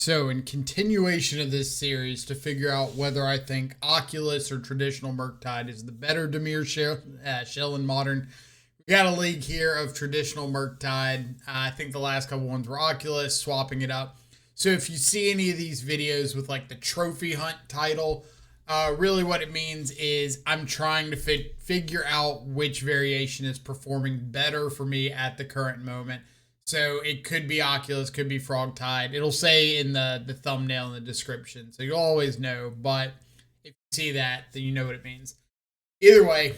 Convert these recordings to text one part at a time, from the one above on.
So, in continuation of this series, to figure out whether I think Oculus or traditional Murktide is the better Dimir shell in Modern, we got a league here of traditional Murktide. I think the last couple ones were Oculus, swapping it up. So, if you see any of these videos with like the Trophy Hunt title, really what it means is I'm trying to figure out which variation is performing better for me at the current moment. So it could be Oculus, could be FrogTide. It'll say in the thumbnail in the description. So you'll always know. But if you see that, then you know what it means. Either way,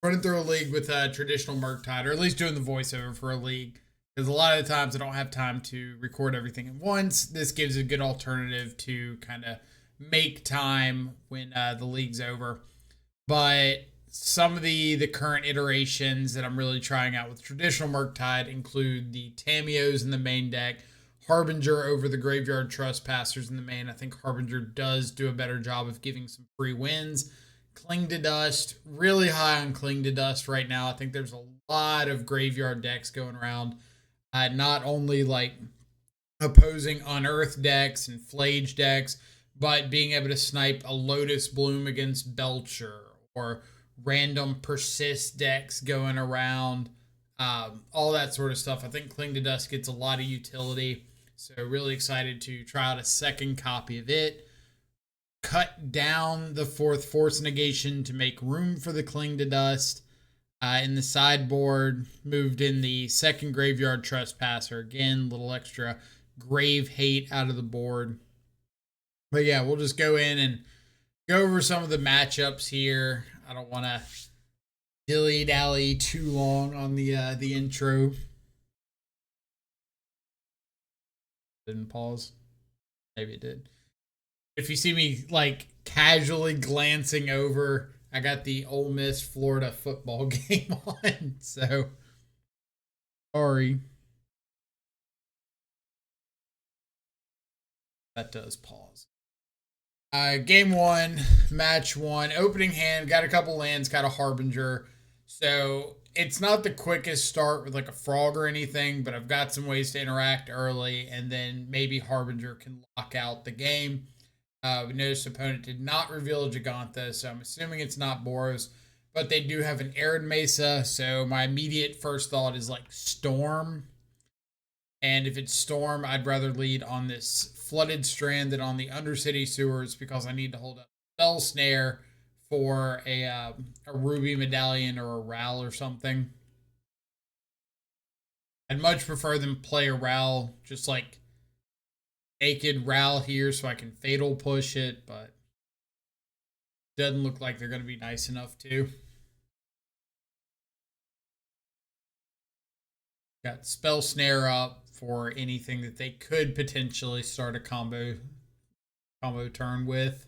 running through a league with a traditional Murktide, or at least doing the voiceover for a league. Because a lot of the times I don't have time to record everything at once. This gives a good alternative to kind of make time when the league's over. But some of the current iterations that I'm really trying out with traditional Murktide include the Tamios in the main deck, Harbinger over the Graveyard Trespassers in the main. I think Harbinger does do a better job of giving some free wins. Cling to Dust, really high on Cling to Dust right now. I think there's a lot of graveyard decks going around. Not only like opposing Unearth decks and Flage decks, but being able to snipe a Lotus Bloom against Belcher or random persist decks going around, all that sort of stuff. I think Cling to Dust gets a lot of utility, so really excited to try out a second copy of it. Cut down the fourth Force Negation to make room for the Cling to Dust. In the sideboard, moved in the second Graveyard Trespasser. Again, a little extra grave hate out of the board. But yeah, we'll just go in and go over some of the matchups here. I don't want to dilly-dally too long on the intro. Didn't pause. Maybe it did. If you see me like casually glancing over, I got the Ole Miss Florida football game on. So sorry. That does pause. Game one, match one, opening hand, got a couple lands, got a Harbinger. So it's not the quickest start with like a frog or anything, but I've got some ways to interact early, and then maybe Harbinger can lock out the game. We noticed the opponent did not reveal a Gigantha, so I'm assuming it's not Boros, but they do have an Arid Mesa, so my immediate first thought is like Storm. And if it's Storm, I'd rather lead on this Flooded Strand than on the Undercity Sewers because I need to hold up Spell Snare for a Ruby Medallion or a Ral or something. I'd much prefer them play a Ral, just like naked Ral here so I can Fatal Push it, but doesn't look like they're going to be nice enough to. Got Spell Snare up for anything that they could potentially start a combo turn with.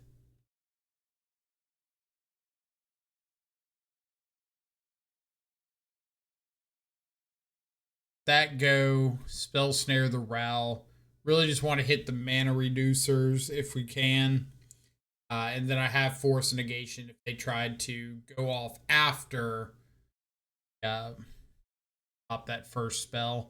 That go, Spell Snare the Ral. Really just want to hit the mana reducers if we can. And then I have Force Negation if they tried to go off after pop that first spell.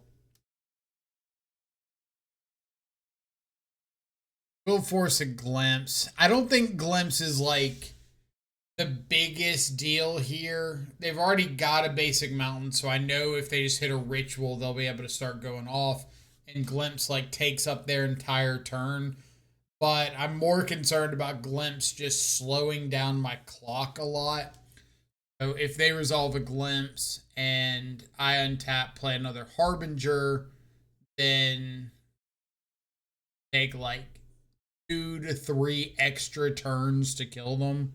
We'll force a Glimpse. I don't think Glimpse is like the biggest deal here. They've already got a basic mountain, so I know if they just hit a ritual, they'll be able to start going off. And Glimpse like takes up their entire turn. But I'm more concerned about Glimpse just slowing down my clock a lot. So if they resolve a Glimpse and I untap, play another Harbinger, then take like 2 to 3 extra turns to kill them,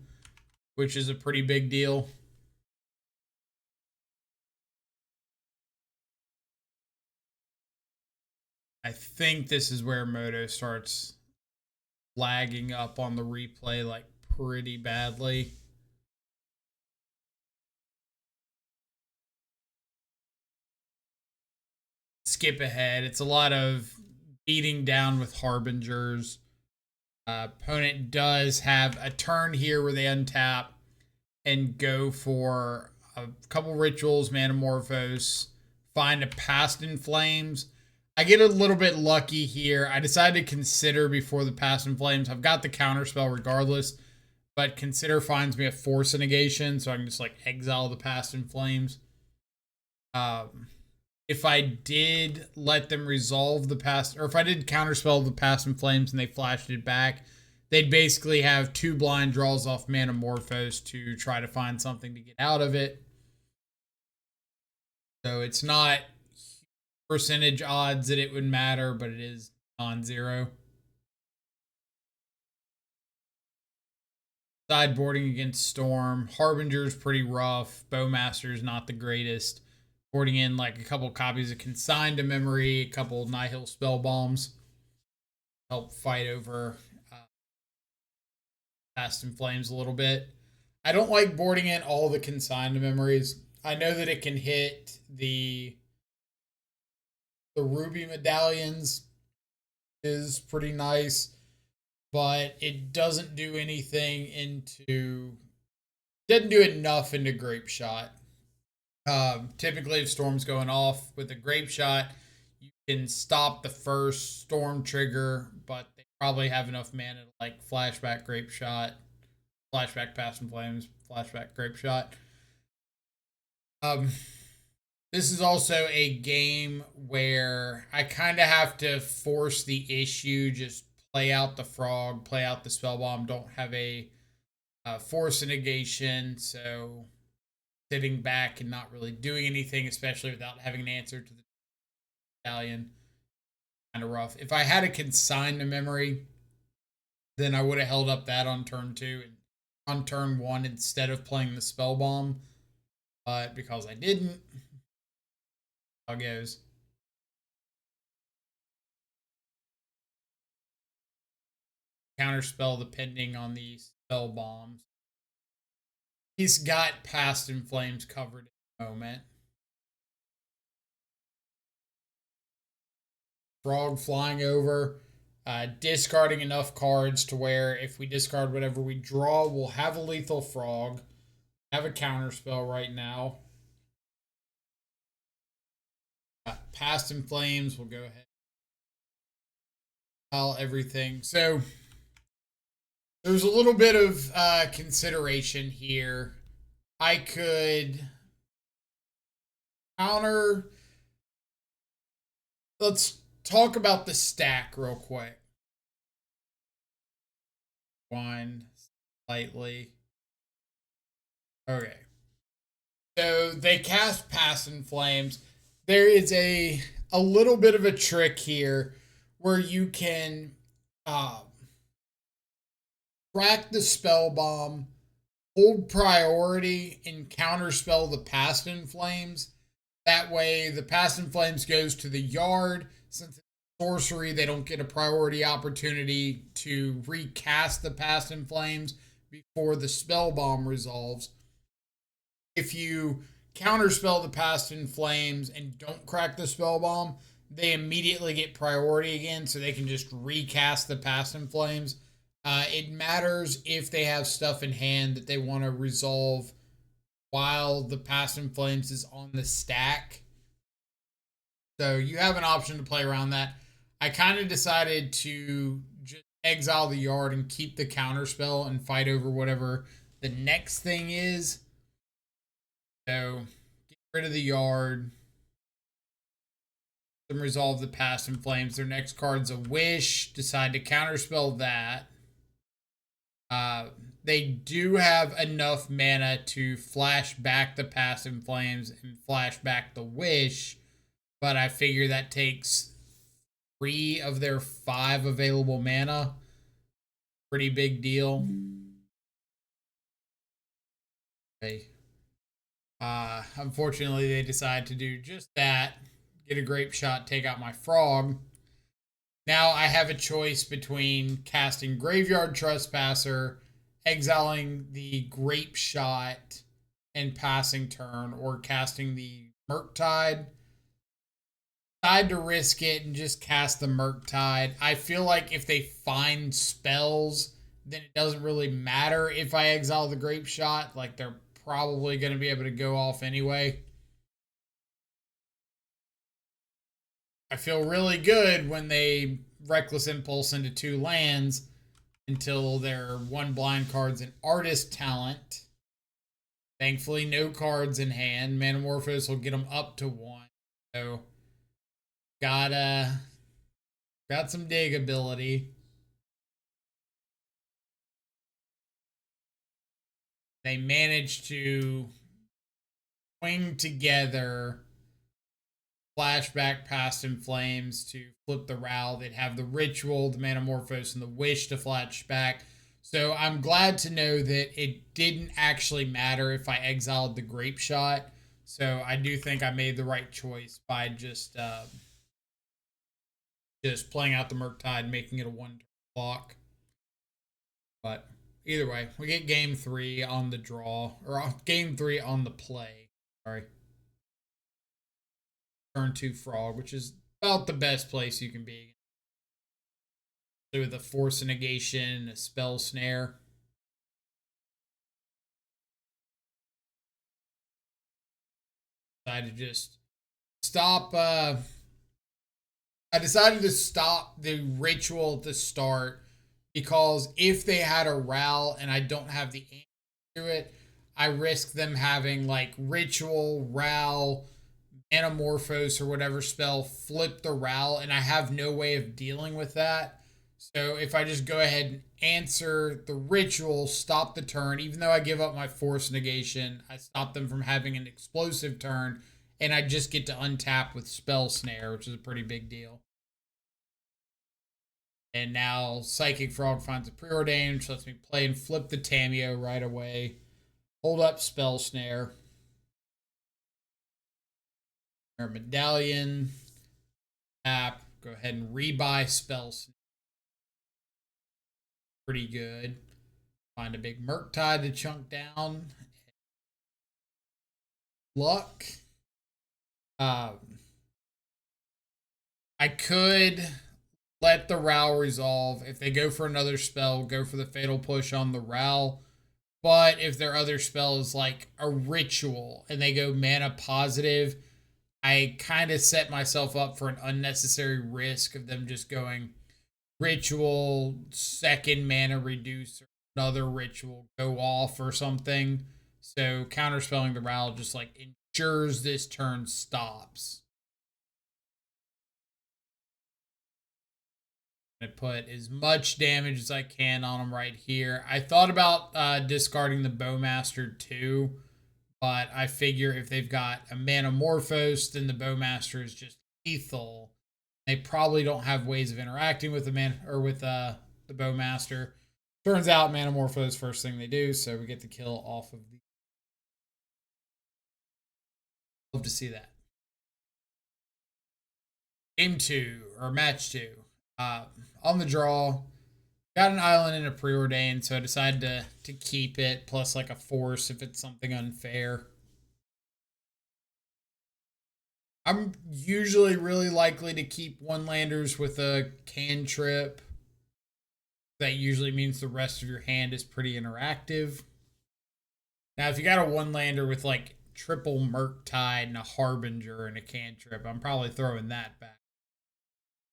which is a pretty big deal. I think this is where Moto starts lagging up on the replay like pretty badly. Skip ahead. It's a lot of beating down with Harbingers. Opponent does have a turn here where they untap and go for a couple rituals, Manamorphose, find a Past in Flames. I get a little bit lucky here. I decided to consider before the Past in Flames. I've got the counterspell regardless, but consider finds me a force negation, so I can just like exile the Past in Flames. If I did let them resolve the past, or if I did counterspell the Past in Flames and they flashed it back, they'd basically have 2 blind draws off Manamorphose to try to find something to get out of it. So it's not percentage odds that it would matter, but it is non-zero. Sideboarding against Storm. Harbinger's pretty rough. Bowmaster's not the greatest. Boarding in like a couple copies of Consigned to Memory, a couple Nihil Spell Bombs. Help fight over Past in Flames a little bit. I don't like boarding in all the Consigned to Memories. I know that it can hit the Ruby medallions is pretty nice, but it doesn't do anything doesn't do enough into Grape Shot. Typically, if Storm's going off with a Grape Shot, you can stop the first Storm trigger, but they probably have enough mana to like flashback Grape Shot, flashback Past in Flames, flashback Grape Shot. This is also a game where I kind of have to force the issue, just play out the frog, play out the spell bomb, don't have a force negation, so sitting back and not really doing anything, especially without having an answer to the medallion, kind of rough. If I had a Consign to Memory, then I would have held up that on turn 2 and on turn 1 instead of playing the spell bomb, but because I didn't, how it goes. Counterspell depending on the spell bombs. He's got Past in Flames covered in a moment. Frog flying over, discarding enough cards to where if we discard whatever we draw, we'll have a lethal frog. Have a counterspell right now. Past in Flames, we'll go ahead. Everything. So there's a little bit of consideration here. I could counter. Let's talk about the stack real quick. One slightly. Okay. So they cast Past in Flames. There is a little bit of a trick here where you can crack the spell bomb, hold priority, and counterspell the Past in Flames. That way, the Past in Flames goes to the yard. Since it's sorcery, they don't get a priority opportunity to recast the Past in Flames before the spell bomb resolves. If you counterspell the Past in Flames and don't crack the spell bomb, they immediately get priority again, so they can just recast the Past in Flames. It matters if they have stuff in hand that they want to resolve while the Past in Flames is on the stack. So you have an option to play around that. I kind of decided to just exile the yard and keep the counterspell and fight over whatever the next thing is. So get rid of the yard. Them resolve the Past in Flames. Their next card's a Wish. Decide to counterspell that. They do have enough mana to flash back the Past in Flames and flash back the Wish, but I figure that takes 3 of their 5 available mana. Pretty big deal. Okay. Unfortunately, they decide to do just that. Get a Grape Shot, take out my frog. Now I have a choice between casting Graveyard Trespasser, exiling the Grape Shot, and passing turn, or casting the Murktide. Decide to risk it and just cast the Murktide. I feel like if they find spells, then it doesn't really matter if I exile the Grape Shot. Like, they're probably going to be able to go off anyway. I feel really good when they Reckless Impulse into 2 lands until their 1 blind card's an Artist Talent. Thankfully, no cards in hand. Manamorphose will get them up to 1. So, got some dig ability. They managed to swing together Flashback, Past in Flames to flip the Ral. They'd have the Ritual, the Manamorphose, and the Wish to flashback. So I'm glad to know that it didn't actually matter if I exiled the Grape Shot. So I do think I made the right choice by just playing out the Murktide, making it a 1-turn clock. But either way, we get game 3 on the draw, or game 3 on the play. Sorry. Turn 2 Frog, which is about the best place you can be. So with a Force of Negation, a Spell Snare. I decided to just stop. I decided to stop the ritual at the start because if they had a Ral and I don't have the answer to it, I risk them having like Ritual, Ral, Anamorphose, or whatever spell flip the Ral, and I have no way of dealing with that. So if I just go ahead and answer the Ritual, stop the turn, even though I give up my Force Negation, I stop them from having an explosive turn, and I just get to untap with Spell Snare, which is a pretty big deal. And now Psychic Frog finds a Preordained, which lets me play and flip the Tameo right away. Hold up Spell Snare. Our Medallion. Tap. Go ahead and rebuy Spell Snare. Pretty good. Find a big Murktide to chunk down. Luck. I could let the Ral resolve. If they go for another spell, go for the Fatal Push on the Ral. But if their other spell is like a Ritual and they go mana positive, I kind of set myself up for an unnecessary risk of them just going Ritual, second mana reduce, or another Ritual, go off or something. So counterspelling the Ral just like ensures this turn stops. I put as much damage as I can on them right here. I thought about discarding the Bowmaster too, but I figure if they've got a Manamorphose, then the Bowmaster is just lethal. They probably don't have ways of interacting with the the Bowmaster. Turns out Manamorphose first thing they do, so we get the kill off of the. Love to see that. Game 2 or match 2. On the draw, got an island and a Preordained, so I decided to keep it, plus like a Force if it's something unfair. I'm usually really likely to keep one-landers with a cantrip. That usually means the rest of your hand is pretty interactive. Now, if you got a one-lander with like triple Murktide and a Harbinger and a cantrip, I'm probably throwing that back.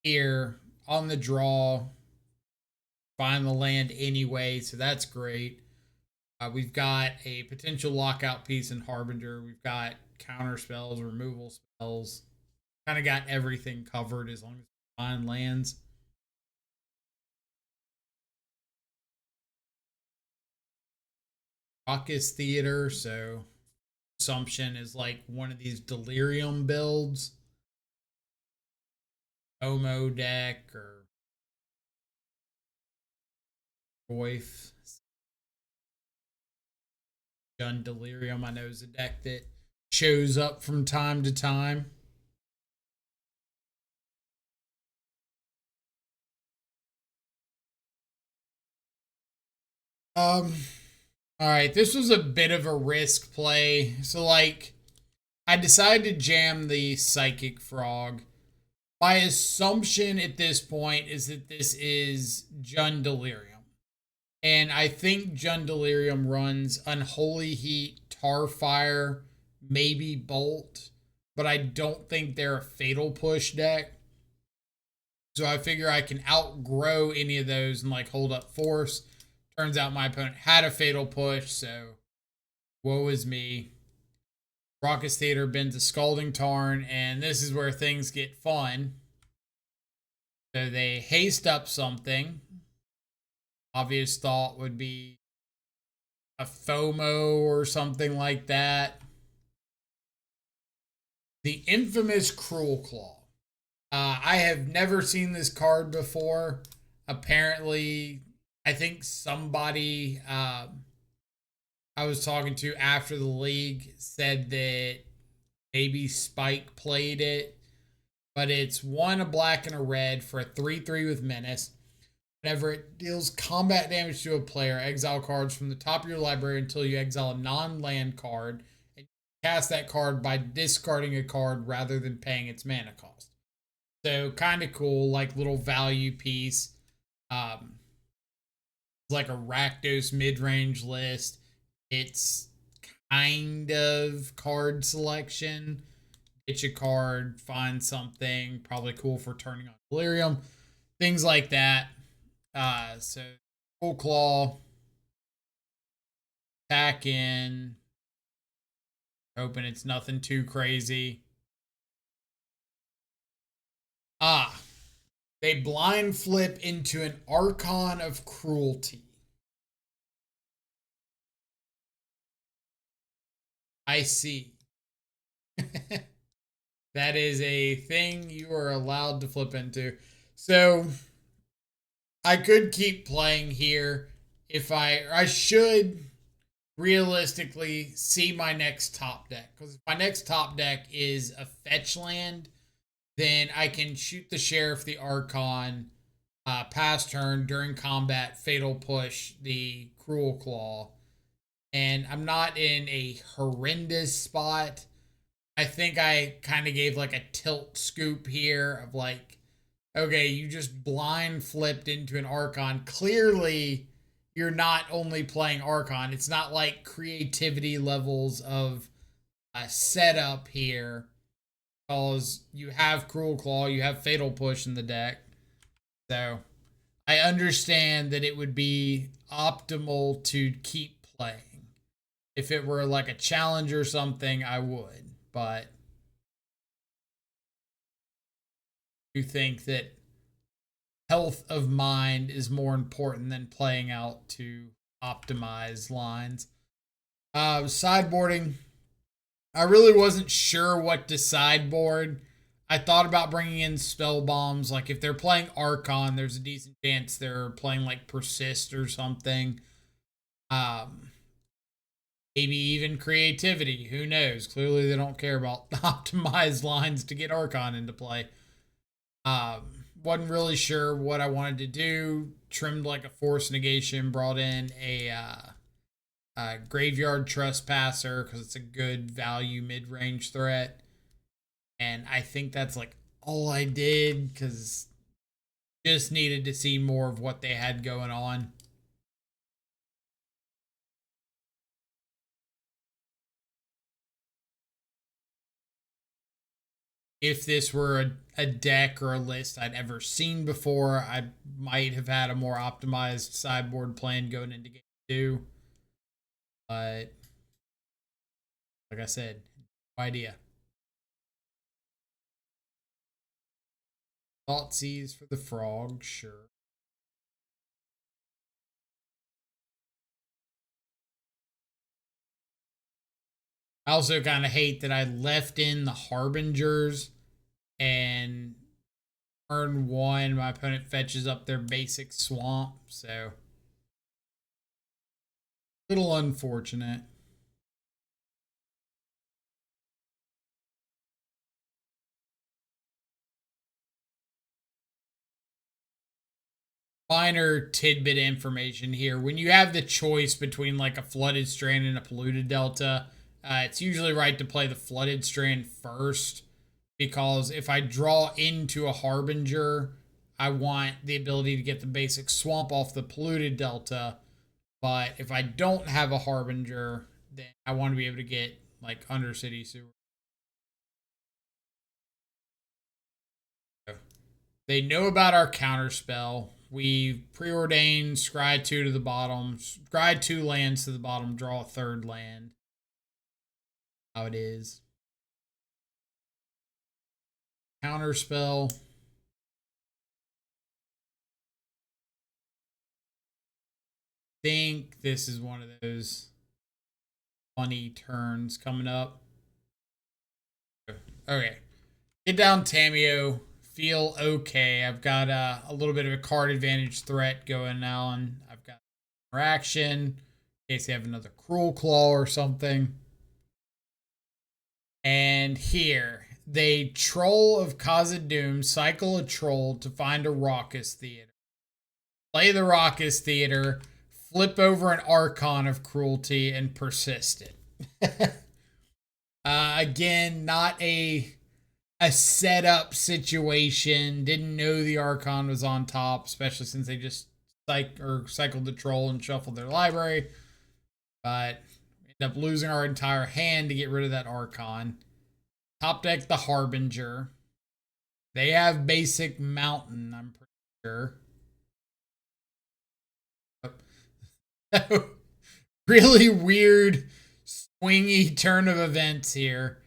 Here, on the draw, find the land anyway, so that's great. We've got a potential lockout piece in Harbinger. We've got counter spells, removal spells. Kind of got everything covered as long as we find lands. Raucous Theater, so assumption is like one of these Delirium builds. Omo deck or Voice. Gun Delirium, I know, is a deck that shows up from time to time. All right, this was a bit of a risk play. So like I decided to jam the Psychic Frog. My assumption at this point is that this is Jund Delirium. And I think Jund Delirium runs Unholy Heat, Tarfire, maybe Bolt, but I don't think they're a Fatal Push deck. So I figure I can outgrow any of those and like hold up force. Turns out my opponent had a fatal push, so woe is me. Raucous Theater bends a Scalding Tarn, and this is where things get fun. So they haste up something. Obvious thought would be a FOMO or something like that. The infamous Cruelclaw. I have never seen this card before. Apparently, I think somebody I was talking to after the league said that maybe Spike played it, but it's 1 a black and a red for a 3/3 with menace. Whenever it deals combat damage to a player, exile cards from the top of your library until you exile a non-land card, and cast that card by discarding a card rather than paying its mana cost. So kind of cool, like little value piece. It's like a Rakdos mid-range list. It's kind of card selection. Get your card, find something, probably cool for turning on Delirium, things like that. So Cruelclaw, attack in, hoping it's nothing too crazy. They blind flip into an Archon of Cruelty. I see. That is a thing you are allowed to flip into. So I could keep playing here if I should realistically see my next top deck. Because if my next top deck is a fetch land, then I can shoot the Sheriff, the Archon, pass turn during combat, fatal push the Cruelclaw. And I'm not in a horrendous spot. I think I kind of gave like a tilt scoop here of like, okay, you just blind flipped into an Archon. Clearly, you're not only playing Archon. It's not like creativity levels of a setup here. Because you have Cruelclaw, you have Fatal Push in the deck. So, I understand that it would be optimal to keep playing. If it were like a challenge or something, I would. But you think that health of mind is more important than playing out to optimize lines. Sideboarding. I really wasn't sure what to sideboard. I thought about bringing in spell bombs. Like if they're playing Archon, there's a decent chance they're playing like Persist or something. Maybe even creativity. Who knows? Clearly they don't care about optimized lines to get Archon into play. Wasn't really sure what I wanted to do. Trimmed like a force negation. Brought in a Graveyard Trespasser because it's a good value mid-range threat. And I think that's like all I did because just needed to see more of what they had going on. If this were a deck or a list I'd ever seen before, I might have had a more optimized sideboard plan going into game 2. But like I said, no idea. Thoughtseize for the frog, sure. I also kind of hate that I left in the Harbingers and turn 1, my opponent fetches up their basic swamp, so a little unfortunate. Minor tidbit information here. When you have the choice between like a Flooded Strand and a Polluted Delta, it's usually right to play the Flooded Strand first, because if I draw into a Harbinger, I want the ability to get the basic swamp off the Polluted Delta. But if I don't have a Harbinger, then I want to be able to get like Undercity Sewer. They know about our counterspell. We preordained scry 2 to the bottom, scry 2 lands to the bottom, draw a third land. How it is. Counterspell. Think this is one of those funny turns coming up. Okay. Get down Tamiyo. Feel okay. I've got a little bit of a card advantage threat going on. I've got interaction in case they have another Cruelclaw or something. And here, they Troll of Khazad-dûm, cycle a troll to find a Raucous Theater. Play the Raucous Theater, flip over an Archon of Cruelty, and persist it. Again, not a setup situation. Didn't know the Archon was on top, especially since they just cycled the troll and shuffled their library. But end up losing our entire hand to get rid of that Archon. Top deck the Harbinger. They have basic Mountain, I'm pretty sure. Really weird, swingy turn of events here.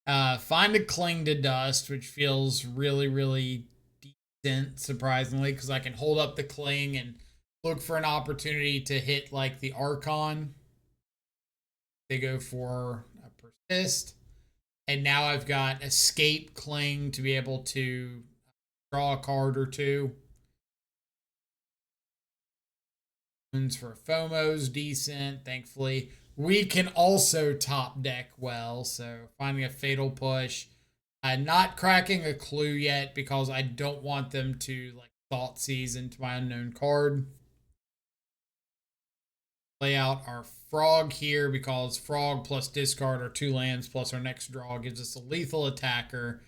Find a Cling to Dust, which feels really, really decent, surprisingly, because I can hold up the Cling and look for an opportunity to hit like the Archon. They go for a Persist. And now I've got Escape Cling to be able to draw a card or two. For FOMO's decent, thankfully. We can also top deck well, so finding a Fatal Push. Not cracking a Clue yet because I don't want them to like Thoughtseize into my unknown card. Lay out our Frog here because Frog plus discard our 2 lands plus our next draw gives us a lethal attacker.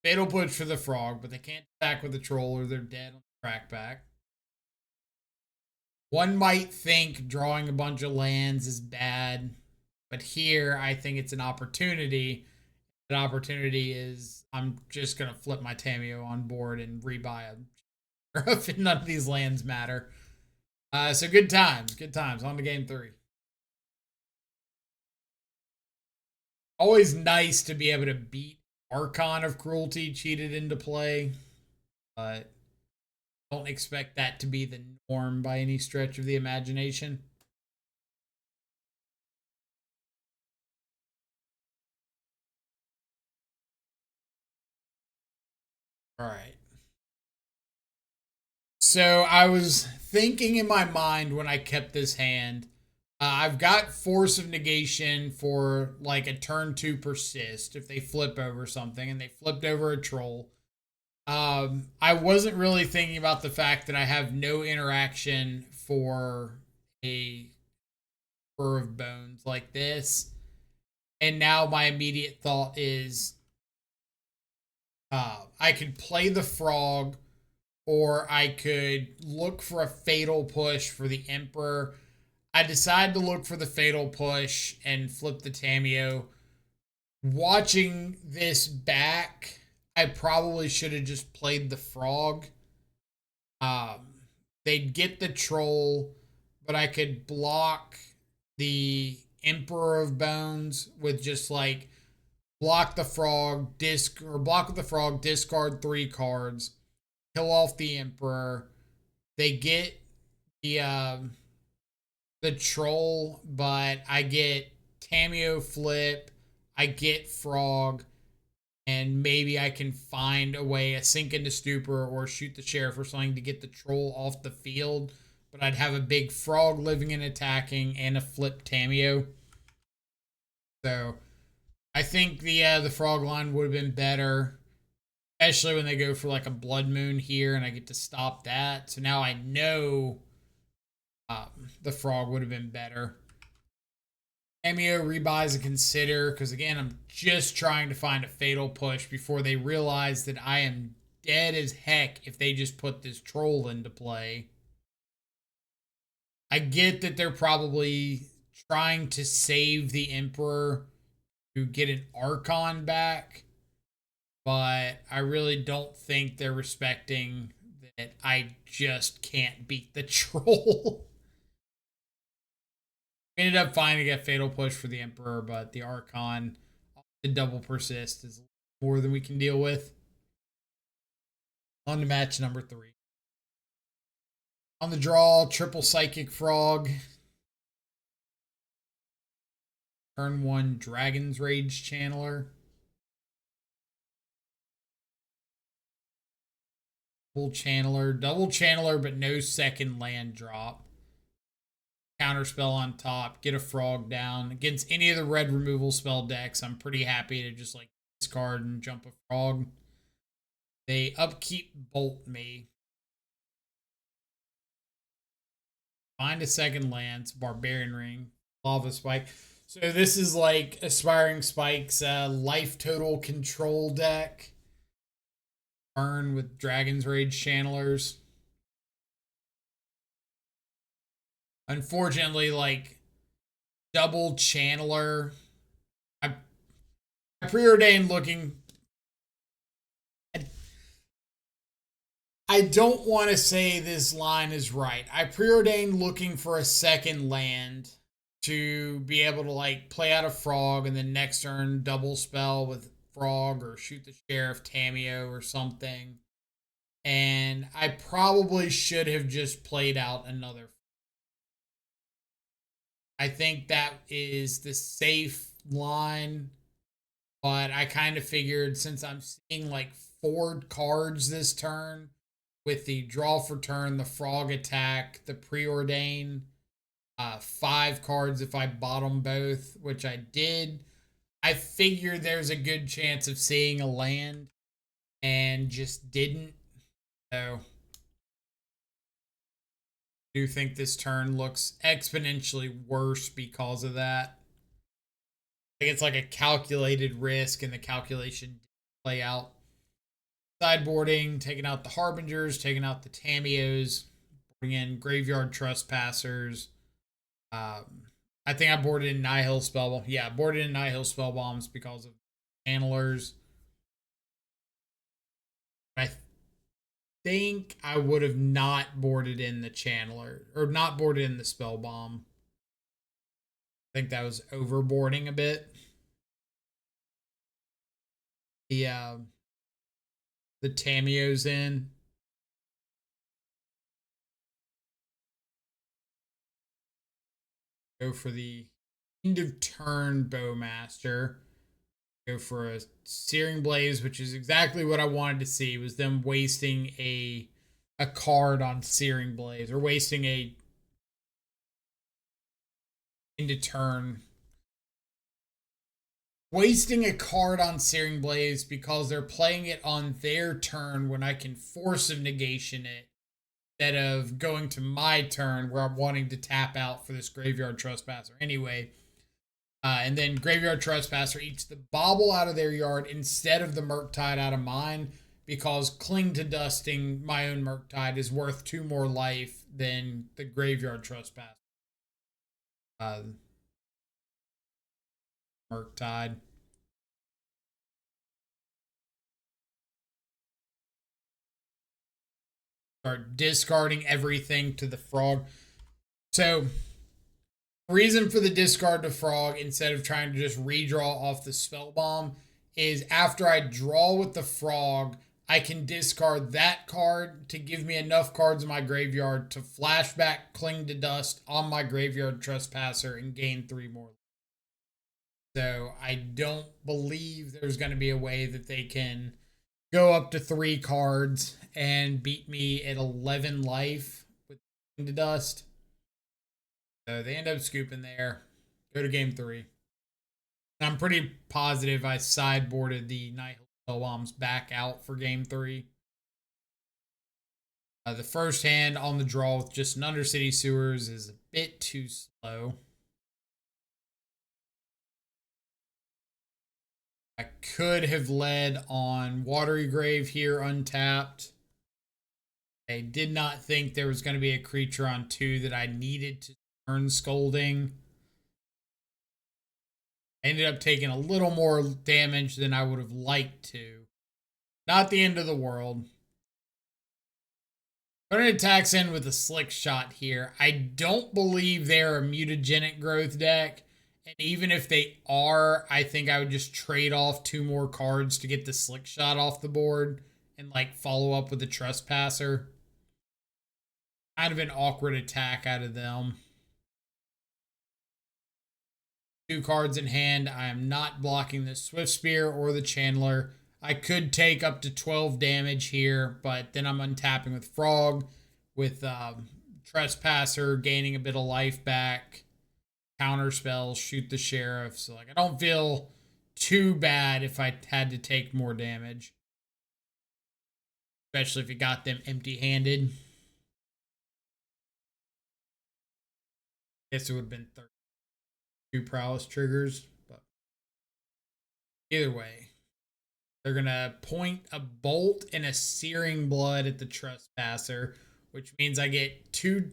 Fatal Push for the Frog, but they can't attack with the Troll or they're dead on the crackback. One might think drawing a bunch of lands is bad, but here I think it's an opportunity. That opportunity is I'm just going to flip my Tamiyo on board and rebuy a if none of these lands matter. So good times. On to game 3. Always nice to be able to beat Archon of Cruelty cheated into play, but don't expect that to be the norm by any stretch of the imagination. All right. So I was thinking in my mind when I kept this hand, I've got Force of Negation for like a turn 2 persist if they flip over something, and they flipped over a troll. I wasn't really thinking about the fact that I have no interaction for a Fur of Bones like this. And now my immediate thought is I could play the Frog, or I could look for a Fatal Push for the Emperor. I decided to look for the Fatal Push and flip the Tamiyo. Watching this back, I probably should have just played the Frog. They'd get the Troll, but I could block the Emperor of Bones with just like block the Frog, block with the Frog, discard 3 cards, kill off the Emperor. They get the Troll, but I get Tamiyo flip, I get Frog, and maybe I can find a way, a Sink into Stupor or shoot the Sheriff or something to get the Troll off the field. But I'd have a big Frog living and attacking and a flip Tamiyo. So I think the Frog line would have been better, especially when they go for like a Blood Moon here and I get to stop that. So now I know the Frog would have been better. Tamiyo rebuys a Consider because, again, I'm just trying to find a Fatal Push before they realize that I am dead as heck if they just put this Troll into play. I get that they're probably trying to save the Emperor to get an Archon back, but I really don't think they're respecting that I just can't beat the troll. We ended up finding a fatal push for the Emperor, but the Archon, the double persist is more than we can deal with. On to match number 3. On the draw, triple Psychic Frog. Turn 1, Dragon's Rage Channeler. Double Channeler, but no second land drop. Counterspell on top, get a frog down. Against any of the red removal spell decks, I'm pretty happy to just like discard and jump a frog. They upkeep bolt me. Find a second land, Barbarian Ring, Lava Spike. So this is like Aspiring Spike's life total control deck. Burn with Dragon's Rage Channelers. Unfortunately, like double Channeler. I preordained looking. I don't want to say this line is right. I preordained looking for a second land to be able to like play out a frog and then next turn double spell with frog or shoot the sheriff Tamio or something. And I probably should have just played out another. I think that is the safe line, but I kind of figured since I'm seeing like 4 cards this turn with the draw for turn, the frog attack, the preordain, 5 cards if I bottom both, which I did. I figured there's a good chance of seeing a land and just didn't. So I do think this turn looks exponentially worse because of that. I think it's like a calculated risk and the calculation didn't play out. Sideboarding, taking out the Harbingers, taking out the Tamios, bring in Graveyard Trespassers. I think I boarded in Nihil Spellbomb. Yeah, boarded in Nihil Spellbombs because of Channelers. I think I would have not boarded in the Channeler, or not boarded in the Spellbomb. I think that was overboarding a bit. The Tamios in. Go for the end of turn Bowmaster. Go for a Searing Blaze, which is exactly what I wanted to see, was them wasting a card on Searing Blaze, or wasting a into turn. Wasting a card on Searing Blaze because they're playing it on their turn when I can Force of Negation it, instead of going to my turn where I'm wanting to tap out for this Graveyard Trespasser anyway. And then Graveyard Trespasser eats the bauble out of their yard instead of the Murktide out of mine, because Cling to Dusting my own Murktide is worth 2 more life than the Graveyard Trespasser. Murktide. Start discarding everything to the frog. So, reason for the discard to frog instead of trying to just redraw off the spell bomb is after I draw with the frog, I can discard that card to give me enough cards in my graveyard to flashback Cling to Dust on my Graveyard Trespasser and gain 3 more. So I don't believe there's going to be a way that they can go up to 3 cards and beat me at 11 life with Cling to Dust. So they end up scooping there. Go to game 3. I'm pretty positive I sideboarded the Nihil Spellbombs back out for game 3. The first hand on the draw with just an Undercity Sewers is a bit too slow. I could have led on Watery Grave here untapped. I did not think there was going to be a creature on 2 that I needed to turn Scolding. I ended up taking a little more damage than I would have liked to. Not the end of the world. Opponent attacks in with a slick shot here. I don't believe they're a mutagenic growth deck. And even if they are, I think I would just trade off 2 more cards to get the slick shot off the board and like follow up with the trespasser. Kind of an awkward attack out of them. 2 cards in hand. I am not blocking the Swift Spear or the Chandler. I could take up to 12 damage here, but then I'm untapping with Frog, with Trespasser, gaining a bit of life back, counter spells, shoot the Sheriff. So like I don't feel too bad if I had to take more damage, especially if you got them empty-handed. Guess it would have been 32 prowess triggers, but either way. They're going to point a bolt and a searing blood at the trespasser, which means I get 2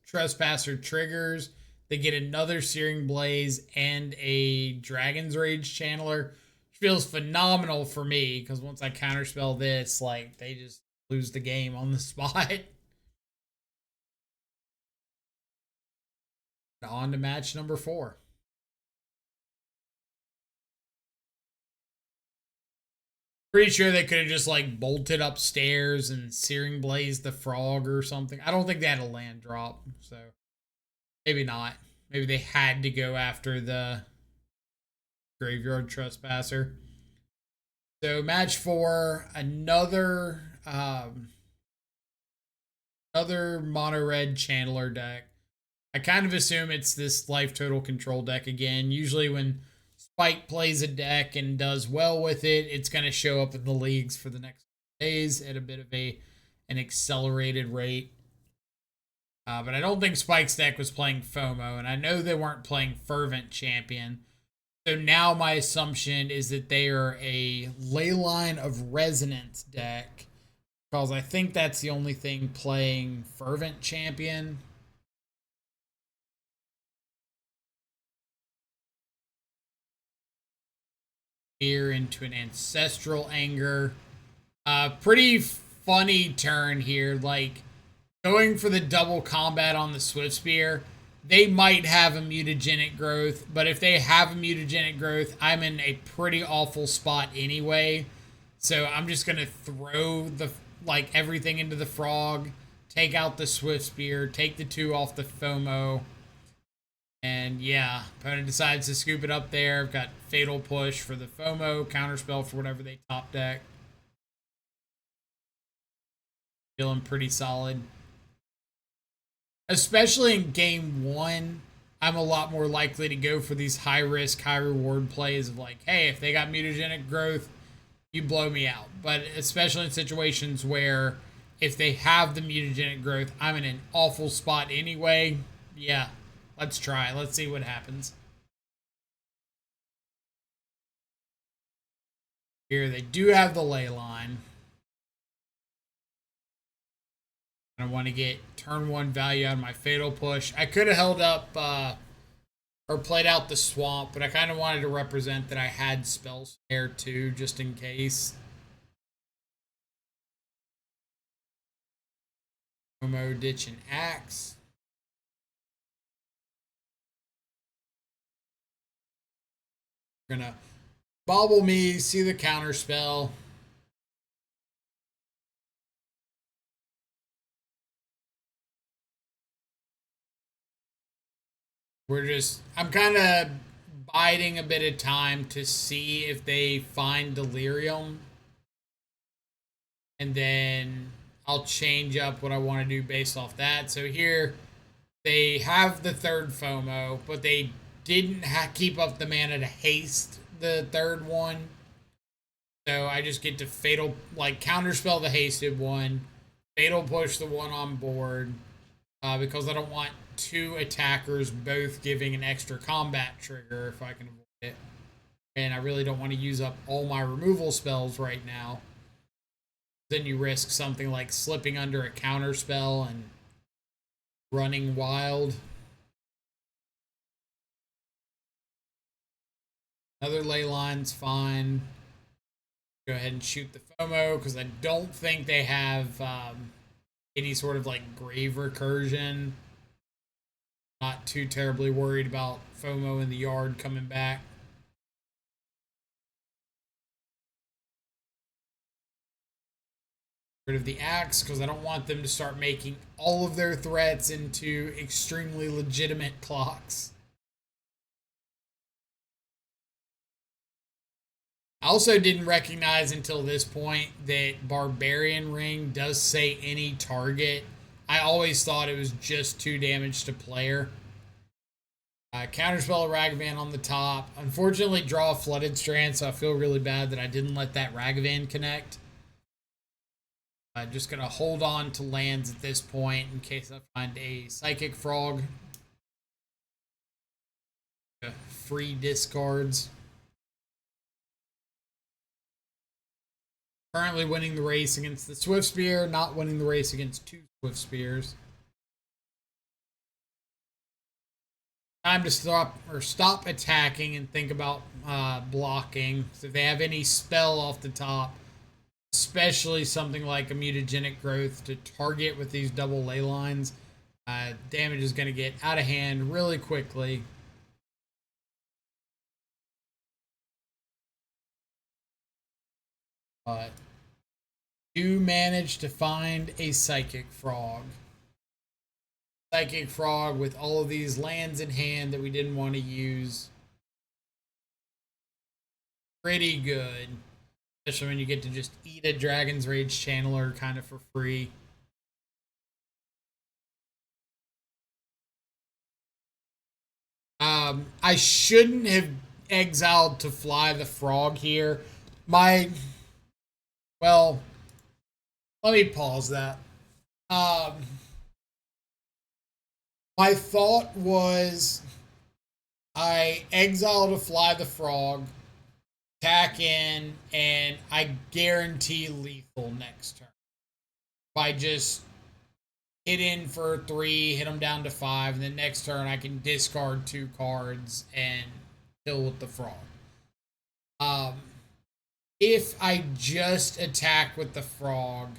trespasser triggers. They get another searing blaze and a dragon's rage channeler, which feels phenomenal for me because once I counterspell this, like they just lose the game on the spot. On to match number 4. Pretty sure they could have just like bolted upstairs and searing blaze the frog or something. I don't think they had a land drop, so maybe not. Maybe they had to go after the graveyard trespasser. So match 4, another mono red Chandler deck. I kind of assume it's this life total control deck again. Usually when Spike plays a deck and does well with it, it's going to show up in the leagues for the next days at a bit of an accelerated rate. But I don't think Spike's deck was playing FOMO, and I know they weren't playing Fervent Champion. So now my assumption is that they are a Leyline of Resonance deck, because I think that's the only thing playing Fervent Champion. Here into an Ancestral Anger. Pretty funny turn here. Like, going for the double combat on the Swift Spear. They might have a mutagenic growth, but if they have a mutagenic growth, I'm in a pretty awful spot anyway. So I'm just going to throw the everything into the frog, take out the Swift Spear, take the 2 off the FOMO. And yeah, opponent decides to scoop it up there. I've got Fatal Push for the FOMO, Counterspell for whatever they top deck. Feeling pretty solid. Especially in game 1, I'm a lot more likely to go for these high risk, high reward plays of like, hey, if they got mutagenic growth, you blow me out. But especially in situations where if they have the mutagenic growth, I'm in an awful spot anyway. Yeah. Let's try. Let's see what happens. Here they do have the Leyline. I want to get turn 1 value out of my Fatal Push. I could have held up or played out the Swamp, but I kind of wanted to represent that I had Spell Snare too, just in case. Momo, Ditch, and Axe. Gonna bobble me, see the counter spell. I'm kind of biding a bit of time to see if they find Delirium. And then I'll change up what I want to do based off that. So here they have the 3rd FOMO, but they didn't keep up the mana to haste the 3rd one. So I just get to counterspell the hasted one, Fatal Push the one on board, because I don't want 2 attackers both giving an extra combat trigger if I can avoid it. And I really don't want to use up all my removal spells right now. Then you risk something like slipping under a counterspell and running wild. Another Leyline's fine. Go ahead and shoot the FOMO because I don't think they have any sort of like grave recursion. Not too terribly worried about FOMO in the yard coming back. Rid of the axe because I don't want them to start making all of their threats into extremely legitimate clocks. I also didn't recognize until this point that Barbarian Ring does say any target. I always thought it was just 2 damage to player. Counterspell a Ragavan on the top. Unfortunately, draw a Flooded Strand, so I feel really bad that I didn't let that Ragavan connect. I'm just going to hold on to lands at this point in case I find a Psychic Frog. Free discards. Currently winning the race against the Swift Spear, not winning the race against 2 Swift Spears. Time to stop attacking and think about blocking. So if they have any spell off the top, especially something like a Mutagenic Growth to target with these double ley lines, damage is going to get out of hand really quickly. But do manage to find a Psychic Frog. Psychic Frog with all of these lands in hand that we didn't want to use. Pretty good. Especially when you get to just eat a Dragon's Rage Channeler kind of for free. I shouldn't have exiled to fly the frog here. Well, let me pause that. My thought was I exile to fly the frog, attack in, and I guarantee lethal next turn. If I just hit in for 3, hit them down to 5, and then next turn I can discard 2 cards and kill with the frog. If I just attack with the frog,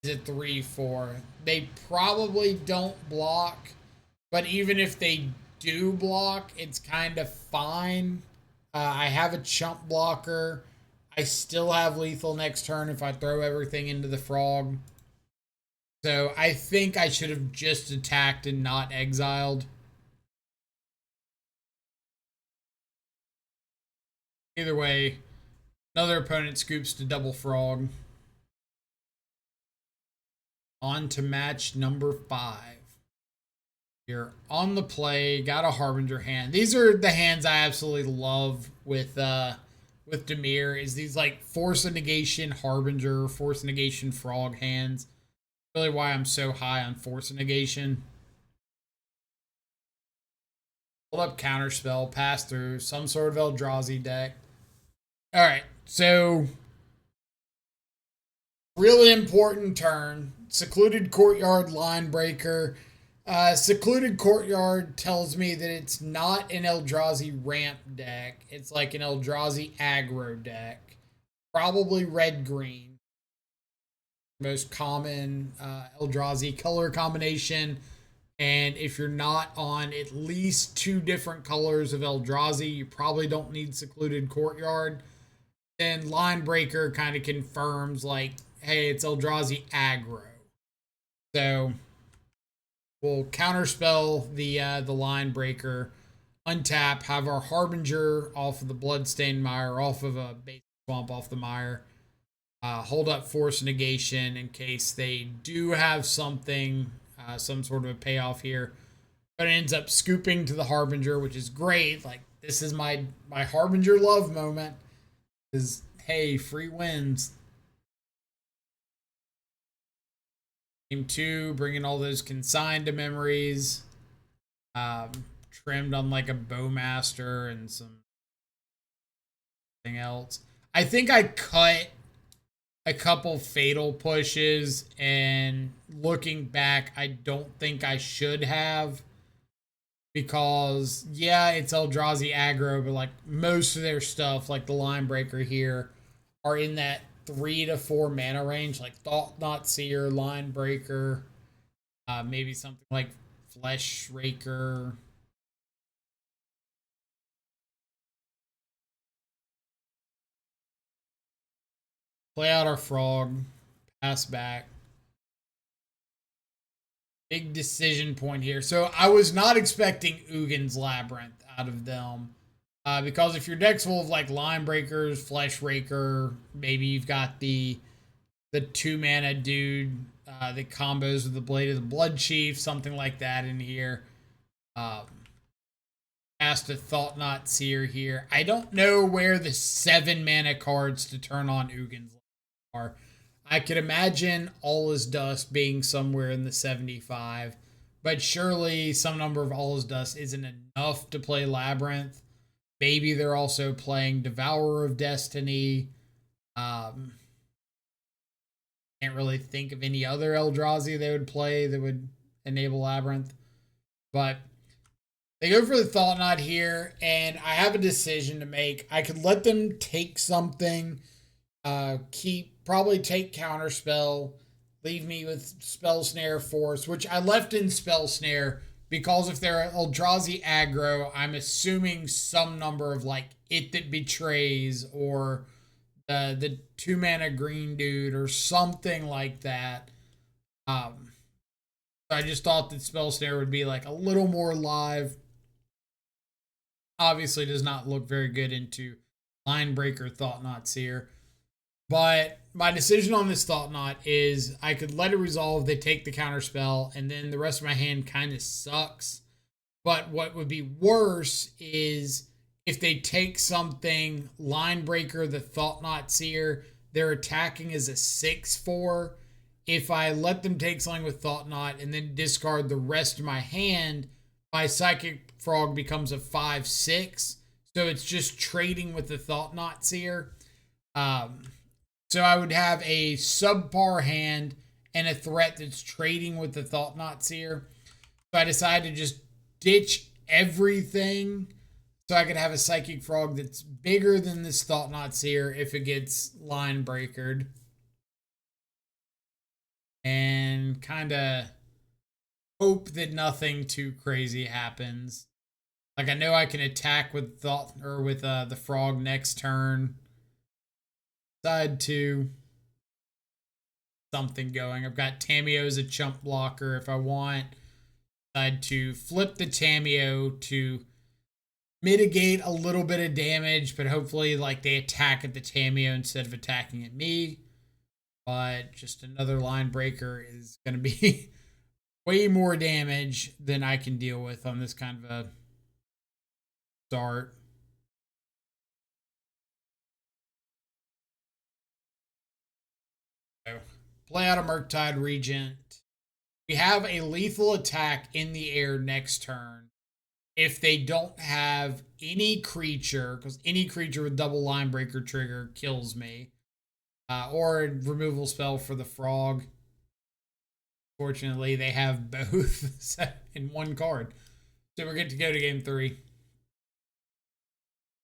is it 3/4? They probably don't block, but even if they do block, it's kind of fine. I have a chump blocker. I still have lethal next turn if I throw everything into the frog. So I think I should have just attacked and not exiled. Either way, another opponent scoops to double frog. On to match number 5. You're on the play, got a Harbinger hand. These are the hands I absolutely love with Dimir, is these like Force of Negation Harbinger, Force of Negation Frog hands. Really why I'm so high on Force of Negation. Hold up Counterspell, pass through, some sort of Eldrazi deck. Alright, so really important turn. Secluded Courtyard Line Breaker. Secluded Courtyard tells me that it's not an Eldrazi ramp deck. It's like an Eldrazi aggro deck. Probably red-green. Most common Eldrazi color combination. And if you're not on at least 2 different colors of Eldrazi, you probably don't need Secluded Courtyard. Then Line Breaker kind of confirms, like, hey, it's Eldrazi aggro. So we'll counterspell the Line Breaker, untap, have our Harbinger off of the Bloodstained Mire, off of a basic swamp off the Mire. Hold up Force Negation in case they do have something, some sort of a payoff here. But it ends up scooping to the Harbinger, which is great. Like, this is my Harbinger love moment. Is, hey, free wins. Game 2, bringing all those consigned to memories. Trimmed on like a Bowmaster and something else. I think I cut a couple fatal pushes, and looking back, I don't think I should have, because yeah, it's Eldrazi aggro, but like most of their stuff, like the Line Breaker here, are in that 3 to 4 mana range, like Thought Knot Seer, Line Breaker, maybe something like Flesh Raker. Play out our Frog, pass back. Big decision point here. So I was not expecting Ugin's Labyrinth out of them. Because if your deck's full of like Line Breakers, Flesh Raker, maybe you've got the 2 mana dude that combos with the Blade of the Blood Chief, something like that in here. Cast a Thought Knot Seer here. I don't know where the 7 mana cards to turn on Ugin's are. I could imagine All Is Dust being somewhere in the 75, but surely some number of All Is Dust isn't enough to play Labyrinth. Maybe they're also playing Devourer of Destiny. Can't really think of any other Eldrazi they would play that would enable Labyrinth. But they go for the Thought Knot here, and I have a decision to make. I could let them take something, probably take Counterspell, leave me with Spell Snare Force, which I left in Spell Snare because if they're Eldrazi aggro, I'm assuming some number of like It That Betrays or the 2 mana green dude or something like that. So I just thought that Spell Snare would be like a little more live. Obviously does not look very good into Line Breaker, Thought Knot Seer. But my decision on this Thought Knot is I could let it resolve, they take the counter spell, and then the rest of my hand kind of sucks. But what would be worse is if they take something, Line Breaker, the Thought Knot Seer, they're attacking as a 6/4. If I let them take something with Thought Knot and then discard the rest of my hand, my Psychic Frog becomes a 5/6. So it's just trading with the Thought Knot Seer. So I would have a subpar hand and a threat that's trading with the Thought Knot Seer. So I decided to just ditch everything so I could have a Psychic Frog that's bigger than this Thought Knot Seer if it gets Line Breakered. And kind of hope that nothing too crazy happens. Like I know I can attack with the Frog next turn. Decide to something going. I've got Tamiyo as a chump blocker if I want. Decide to flip the Tamiyo to mitigate a little bit of damage, but hopefully like they attack at the Tamiyo instead of attacking at me. But just another Line Breaker is going to be way more damage than I can deal with on this kind of a start. So, play out a Murktide Regent. We have a lethal attack in the air next turn. If they don't have any creature, because any creature with double Line Breaker trigger kills me, or a removal spell for the Frog. Fortunately, they have both in one card. So we're good to go to game 3.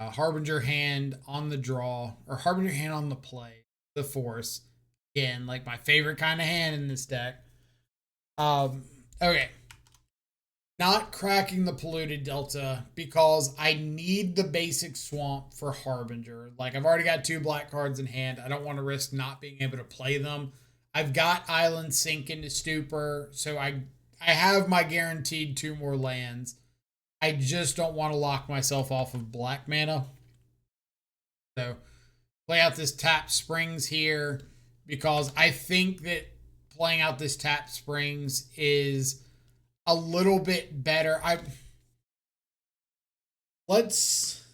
Harbinger hand on the draw, or Harbinger hand on the play, the Force. Again, like my favorite kind of hand in this deck. Okay. Not cracking the Polluted Delta because I need the basic swamp for Harbinger. Like I've already got 2 black cards in hand. I don't want to risk not being able to play them. I've got Island Sink into Stupor, so I have my guaranteed 2 more lands. I just don't want to lock myself off of black mana. So play out this Tap Springs here because I think that playing out this Tap Springs is a little bit better. Let's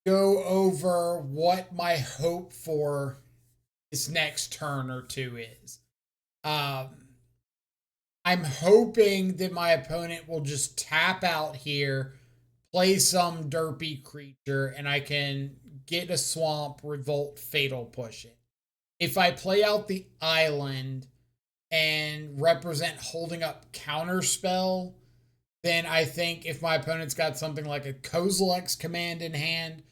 go over what my hope for this next turn or 2 is. I'm hoping that my opponent will just tap out here, play some derpy creature, and I can get a swamp, revolt, fatal push it. If I play out the island and represent holding up counterspell, then I think if my opponent's got something like a Kozilek's Command in hand,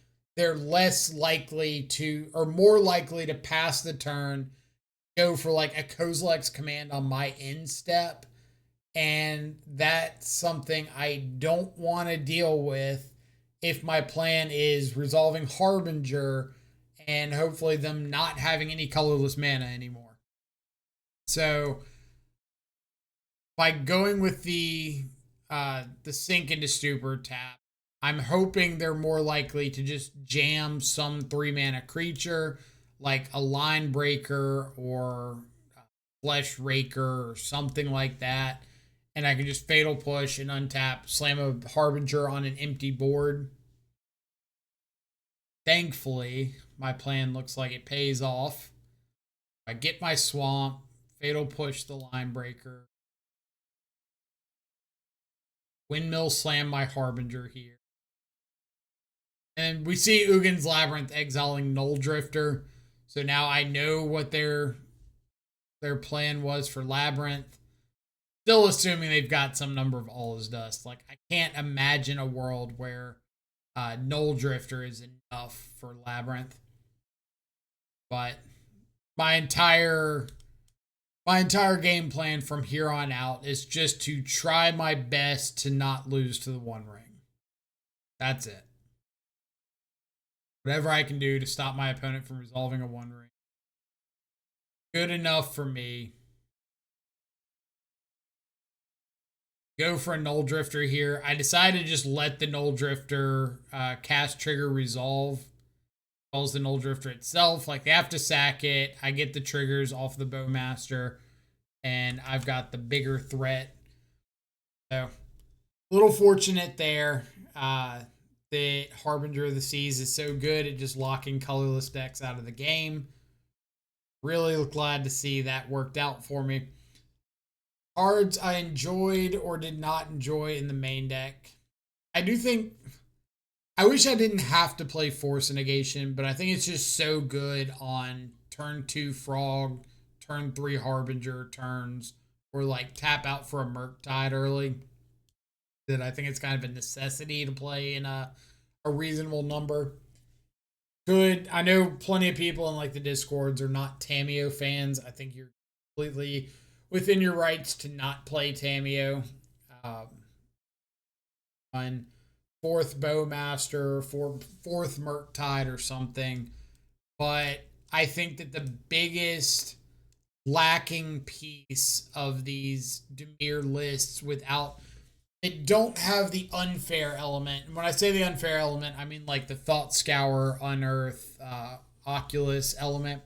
they're less likely to, or more likely to pass the turn, go for like a Kozilek's command on my end step. And that's something I don't want to deal with if my plan is resolving Harbinger and hopefully them not having any colorless mana anymore. So by going with the Sink into Stupor tap, I'm hoping they're more likely to just jam some 3-mana creature like a Line Breaker or Flesh Raker or something like that. And I can just Fatal Push and untap, slam a Harbinger on an empty board. Thankfully, my plan looks like it pays off. I get my Swamp, Fatal Push the Line Breaker, Windmill Slam my Harbinger here. And we see Ugin's Labyrinth exiling Null Drifter. So now I know what their plan was for Labyrinth. Still assuming they've got some number of All Is Dust. Like, I can't imagine a world where Null Drifter is enough for Labyrinth. But my entire game plan from here on out is just to try my best to not lose to the One Ring. That's it. Whatever I can do to stop my opponent from resolving a One Ring. Good enough for me. Go for a Null Drifter here. I decided to just let the Null Drifter cast trigger resolve. Calls the Null Drifter itself. Like, they have to sack it. I get the triggers off the Bowmaster. And I've got the bigger threat. So, a little fortunate there. The Harbinger of the Seas is so good at just locking colorless decks out of the game. Really glad to see that worked out for me. Cards I enjoyed or did not enjoy in the main deck. I wish I didn't have to play Force Negation, but I think it's just so good on turn 2 Frog, turn 3 Harbinger turns, or like tap out for a Murktide early, that I think it's kind of a necessity to play in a reasonable number. Good. I know plenty of people in like the Discords are not Tamiyo fans. I think you're completely within your rights to not play Tamiyo. On 4th Bowmaster, 4th Murktide or something. But I think that the biggest lacking piece of these Dimir lists it don't have the unfair element. And when I say the unfair element, I mean like the Thought Scour, Unearth, Oculus element.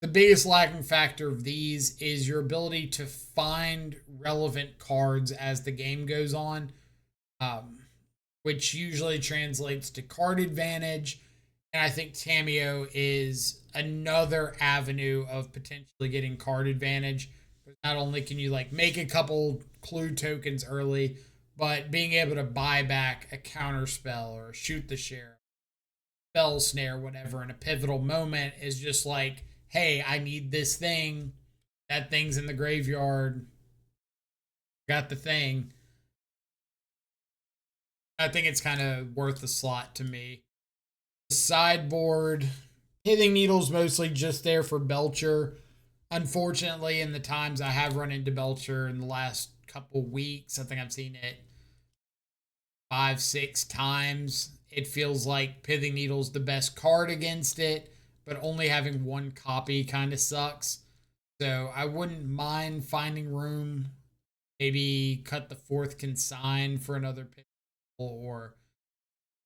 The biggest lacking factor of these is your ability to find relevant cards as the game goes on, which usually translates to card advantage. And I think Tamiyo is another avenue of potentially getting card advantage. Not only can you like make a couple clue tokens early, but being able to buy back a counter spell or shoot the sheriff, spell snare, whatever, in a pivotal moment is just like, hey, I need this thing. That thing's in the graveyard. Got the thing. I think it's kind of worth the slot to me. The sideboard, Pithing Needle's mostly just there for Belcher. Unfortunately, in the times I have run into Belcher in the last couple weeks, I think I've seen it 5-6 times. It feels like Pithing Needle's the best card against it, but only having one copy kind of sucks. So I wouldn't mind finding room. Maybe cut the 4th Consign for another Pithing Needle or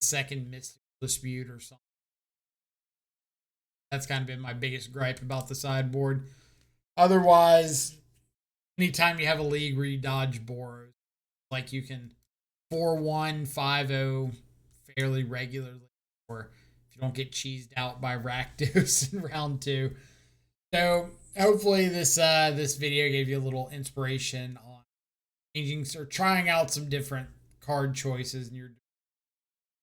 2nd Mystical Dispute or something. That's kind of been my biggest gripe about the sideboard. Otherwise, anytime you have a league where you dodge Boros, like you can 4-1, 5-0 fairly regularly, or if you don't get cheesed out by Rakdos in round 2. So hopefully this video gave you a little inspiration on changing or trying out some different card choices in your.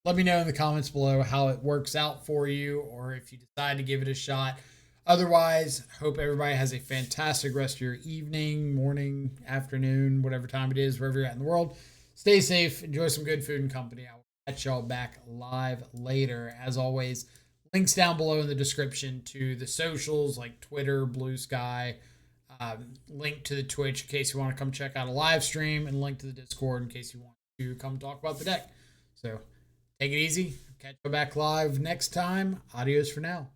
Let me know in the comments below how it works out for you, or if you decide to give it a shot. Otherwise, hope everybody has a fantastic rest of your evening, morning, afternoon, whatever time it is, wherever you're at in the world. Stay safe, enjoy some good food and company out. catch y'all back live later. As always, links down below in the description to the socials like Twitter, Blue Sky, link to the Twitch in case you want to come check out a live stream, and link to the Discord in case you want to come talk about the deck. So take it easy. Catch you back live next time. Adios for now.